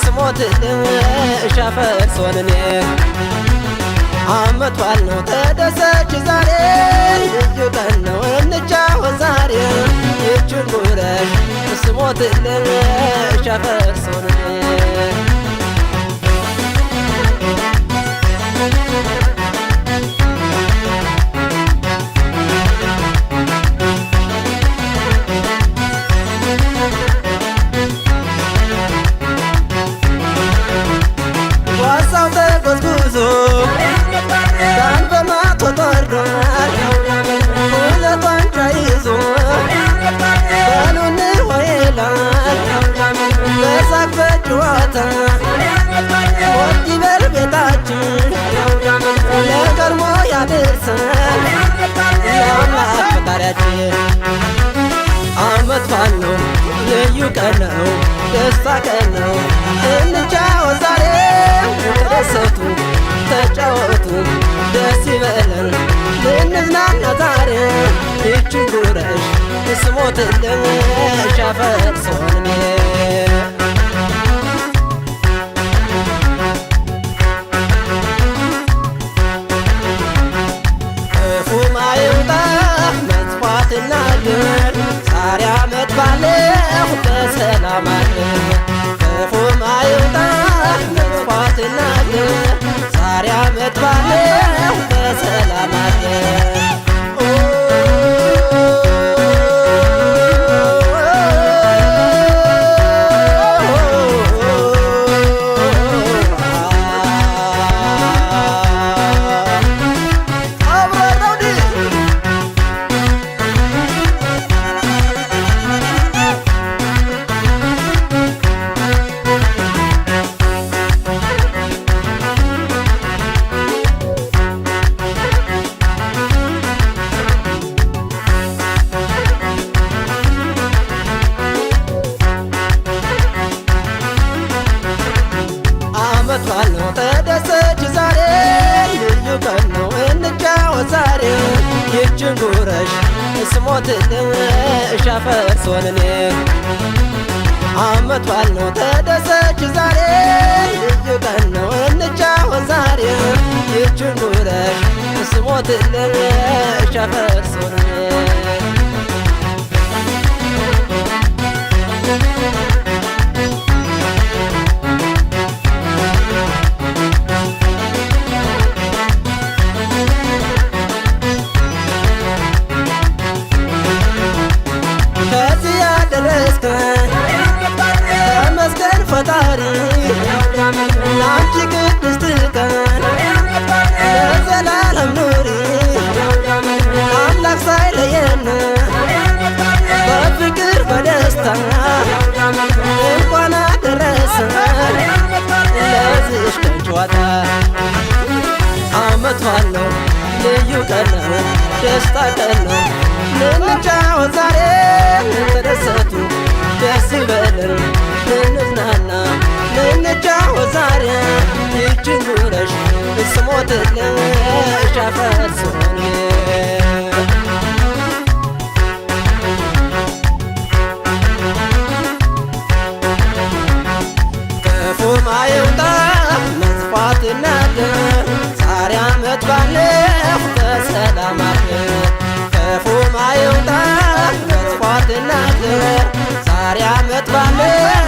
ስሞትልሽ አፈርሶንኔ አመት በዓል ነው ተደሰች ዛሬ ልዩ ቀን ነው እንጫወት ዛሬ ይችን ጉረሽ ስሞትልሽ አፈርሶንኔ ለቀድሞ ያድርሰን ለአምላክ ፈጣሪያችን አመት በዓል ነው ልዩ ቀን ነው ደስታ ቀን ነው እንጫወት ዛሬ ተደሰቱ ተጫወቱ ደስ ይበለን ልንዝናና ዛሬ ይችን ጉረሽ ስሞትልሽ አፈርሶንኔ ዛሬ አመት በዓል በሰላም አለ ክፉም አይውጣ መጥፋት እናገር ዛሬ አመት በዓል በሰላም አለ ተደሰች ዛሬ ልዩ ቀን ነው እንጫወት ዛሬ ይችን ጉረሽ ስሞትልሽ አፈርሶንኔ አመት በዓል ነው ተደሰች ዛሬ ልዩ ቀን ነው እንጫወት ዛሬ ይችን ጉረሽ ስሞትልሽ አፈርሶንኔ ተመስገን ፈጣሪ ለአንቺ ቅድስት ቀን ለዘላለም ኑሪ አምላክ ሳይለየን በፍቅር በደስታ እንኳን አደረሰን ለዚህች ቀን ጨዋታ አመት በዓል ነው ልዩ ቀን ነው ደስታ ቀን ነው ልንጫወት ዛሬ ተደሰቱ ደስ ይበለን ልንዝናና ልንጫወት ዛሬ ይችን ጉረሽ ስሞትልሽ አፈርሶንኔ ክፉም አይውጣ መጥፋት እናገር ዛሬ አመት በዓል በሰላም አለ ክፉም አይውጣ መጥፋት እናገር ዛሬ አመት በዓል